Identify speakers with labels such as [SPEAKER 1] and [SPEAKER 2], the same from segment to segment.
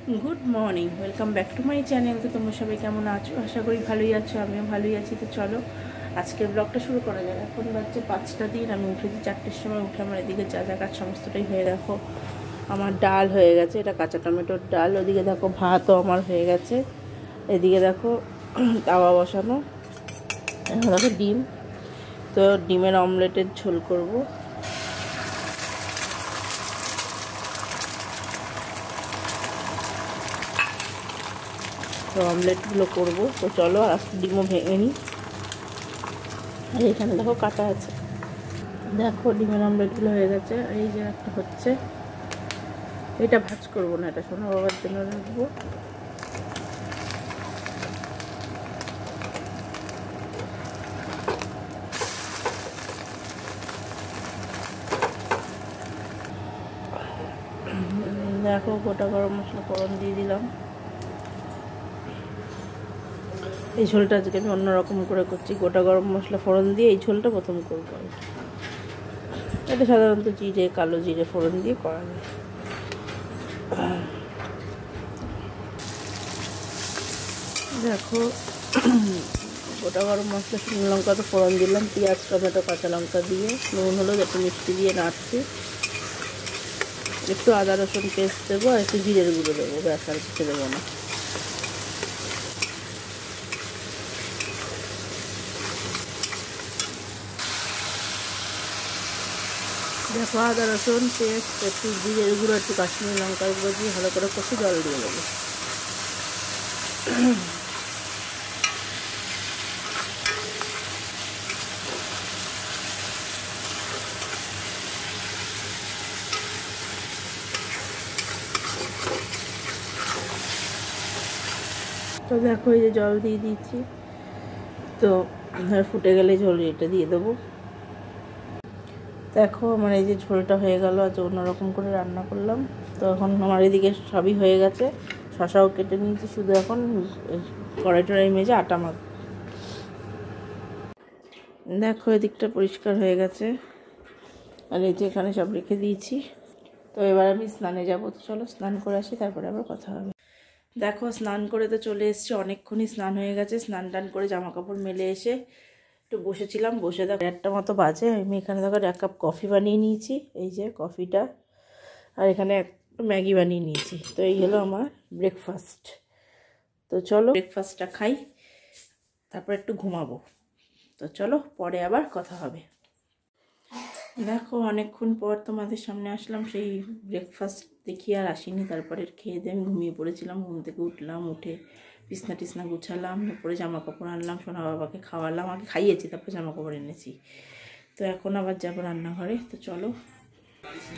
[SPEAKER 1] Good morning, welcome back to my channel. তো তোমরা সবাই কেমন আছো? আশা করি ভালোই আছো, আমিও ভালোই আছি। তো চলো আজকের ব্লগটা শুরু করা যায়। এখন বাজছে 5টা দিন, আমি উঠেছি 4টের সময়। উঠে আমার এদিকে যা যা কাজ সমস্তটাই হয়ে দেখো। আমার ডাল হয়ে গেছে, এটা কাঁচা টমেটোর ডাল। ওদিকে দেখো ভাতও আমার হয়ে গেছে। এদিকে দেখো তাওয়া বসানো। এখন দেখো ডিম, তো ডিমের অমলেটের ঝোল করবো। তো অমলেটগুলো করবো। তো চলো আর ডিমও ভেঙে নিই। আর এখানে দেখো কাটা আছে, দেখো ডিমের অমলেটগুলো হয়ে গেছে। এই যে একটা হচ্ছে, এটা ভাজ করবো না, এটা সোনা বাবার জন্য রাখবো। দেখো গোটা গরম মশলা ফোড়ন দিয়ে দিলাম। এই ঝোলটা আজকে আমি অন্যরকম করে করছি, গোটা গরম মশলা ফোড়ন দিয়ে এই ঝোলটা প্রথম করবো। এটা সাধারণত জিরে, কালো জিরে ফোড়ন দিয়ে করা যায়। দেখো গোটা গরম মশলা, শুকনো লঙ্কা তো ফোড়ন দিলাম, পেঁয়াজ টমেটো কাঁচা লঙ্কা দিয়ে নুন হলুদ একটু মিষ্টি দিয়ে নাড়ছি। একটু আদা রসুন পেস্ট দেবো আর একটু জিরের গুঁড়ো দেবো, ব্যাস আর কিছু দেবো না। দেখো আদা রসুন পেস্ট, একটু জিরের গুঁড়ো, একটু কাশ্মীরি লঙ্কার গুঁড়ো দিয়ে ভালো করে কষে জল দিয়ে দেবো। তো দেখো এই যে জল দিয়ে দিচ্ছি, তো ফুটে গেলে ঝোল এটা দিয়ে দেবো। দেখো আমার এই যে ঝোলটা হয়ে গেল, আজ অন্যরকম করে রান্না করলাম। তো এখন আমার এদিকে সবই হয়ে গেছে, শশাও কেটে নিয়েছি, শুধু এখন কড়াই টড়াই মেজে আটা মাখ। দেখো এদিকটা পরিষ্কার হয়ে গেছে, আর এই যে এখানে সব রেখে দিয়েছি। তো এবার আমি স্নানে যাবো। তো চলো স্নান করে আসি, তারপরে আবার কথা হবে। দেখো স্নান করে তো চলে এসেছি, অনেকক্ষণই স্নান হয়ে গেছে। স্নান টান করে জামা কাপড় মেলে এসে একটু বসেছিলাম। বসে দেখো 1টা মতো বাজে। আমি এখানে দেখো 1 কাপ কফি বানিয়ে নিয়েছি, এই যে কফিটা। আর এখানে ম্যাগি বানিয়ে নিয়েছি। তো এই হলো আমার ব্রেকফাস্ট। তো চলো ব্রেকফাস্টটা খাই, তারপর একটু ঘুমাবো। তো চলো পরে আবার কথা হবে। দেখো অনেকক্ষণ পর তোমাদের সামনে আসলাম, সেই ব্রেকফাস্ট দেখি আর আসিনি। তারপরে খেয়ে দিয়ে আমি ঘুমিয়ে পড়েছিলাম। ঘুম থেকে উঠলাম, উঠে বিছনা টিছনা গুছালাম, তারপরে জামা কাপড় আনলাম, সোনা বাবাকে খাওয়ালাম, আগে খাইয়েছি তারপরে জামা কাপড় এনেছি। তো এখন আবার যাবো রান্নাঘরে। তো চলো,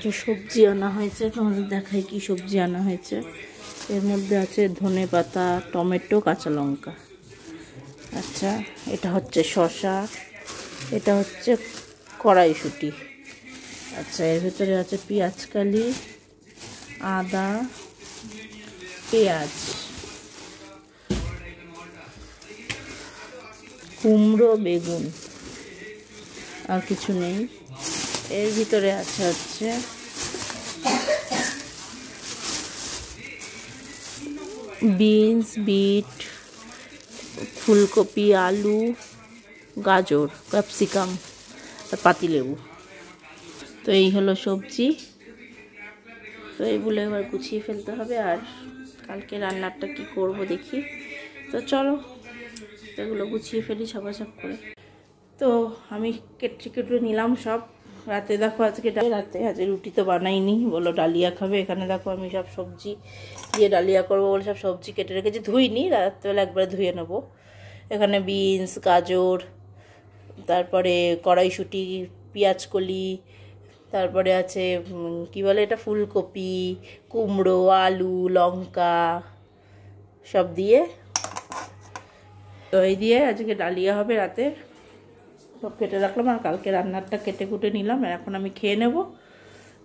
[SPEAKER 1] যে সবজি আনা হয়েছে তোমাদের দেখাই কি সবজি আনা হয়েছে। এর মধ্যে আছে ধনে পাতা, টমেটো, কাঁচা লঙ্কা। আচ্ছা, এটা হচ্ছে শসা, এটা হচ্ছে কড়াইশুঁটি। আচ্ছা, এর ভিতরে আছে পেঁয়াজকালি, আদা, পেঁয়াজ, কুমড়ো, বেগুন, আর কিছু নেই। এর ভিতরে আছে হচ্ছে বিনস, বিট, ফুলকপি, আলু, গাজর, ক্যাপসিকাম আর পাতিলেবু। তো এই হলো সবজি। তো এইগুলো এবার গুছিয়ে ফেলতে হবে, আর কালকে রান্নাটা কি করব দেখি। তো চলো এগুলো গুছিয়ে ফেলি সবাসব করে। তো আমি কেটে নিলাম সব। রাতে দেখো আজকে রাতে রুটি তো বানাইনি, বলো ডালিয়া খাবে। এখানে দেখো আমি সব সবজি দিয়ে ডালিয়া করবো বলে সব সবজি কেটে রেখেছি, ধুইনি, রাত্রেবেলা একবারে ধুয়ে নেবো। এখানে বিনস, গাজর, তারপরে কড়াইশুঁটি, পেঁয়াজকলি, তারপরে আছে কি বলে এটা, ফুলকপি, কুমড়ো, আলু, লঙ্কা সব দিয়ে, তো এই দিয়ে আজকে ডালিয়া হবে রাতে। সব কেটে রাখলাম, আর কালকে রান্নারটা কেটে কুটে নিলাম। আর এখন আমি খেয়ে নেব।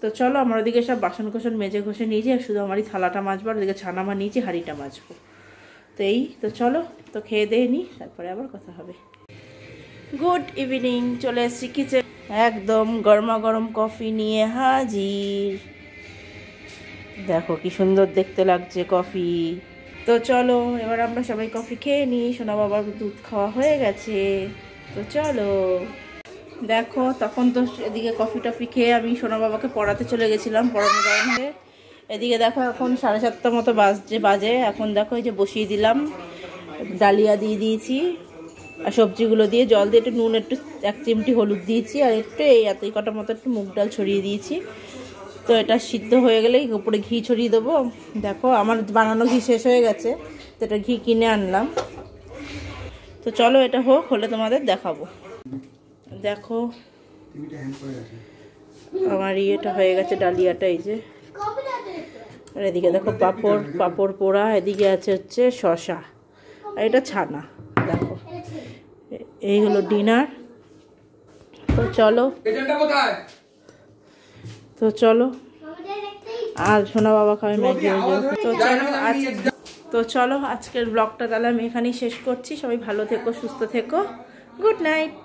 [SPEAKER 1] তো চলো, আমার ওদিকে সব বাসন কোসন মেজে ঘষে নিয়েছি, আর শুধু আমারই থালাটা মাজবো, আর ওদিকে ছানা নিয়েছি, হাঁড়িটা মাজবো। তো এই তো চলো, তো খেয়ে দিয়ে নিই, তারপরে আবার কথা হবে। গুড ইভিনিং, চলে এসেছি কিচেন। একদম গরমা গরম কফি নিয়ে হাজির। দেখো কি সুন্দর দেখতে লাগছে কফি। তো চলো এবার আমরা সবাই কফি খেয়ে নিই। সোনা বাবার দুধ খাওয়া হয়ে গেছে, তো চলো। দেখো তখন তো এদিকে কফি টফি খেয়ে আমি সোনা বাবাকে পড়াতে চলে গেছিলাম, পড়ানো টাইমে। এদিকে দেখো এখন 7:30 মতো বাজে। এখন দেখো এই যে বসিয়ে দিলাম, ডালিয়া দিয়ে দিয়েছি আর সবজিগুলো দিয়ে জল দিয়ে একটু নুন, একটু 1 চিমটি হলুদ দিয়েছি, আর একটু এতই কটা মতো একটু মুগ ডাল ছড়িয়ে দিয়েছি। তো এটা সিদ্ধ হয়ে গেলেই উপরে ঘি ছড়িয়ে দেবো। দেখো আমার বানানো ঘি শেষ হয়ে গেছে, তো এটা ঘি কিনে আনলাম। তো চলো এটা হলে তোমাদের দেখাবো। দেখো আমার ইয়েটা হয়ে গেছে, ডালিয়াটা এই যে। আর এদিকে দেখো পাঁপড় পোড়া, এদিকে আছে হচ্ছে শসা, আর এটা ছানা। দেখো এই হলো ডিনার। তো চলো আর সোনা বাবা খাবে ম্যাগি। তো চলো আজকের ব্লগটা তাহলে আমি এখানেই শেষ করছি। সবাই ভালো থেকো, সুস্থ থেকো, গুড নাইট।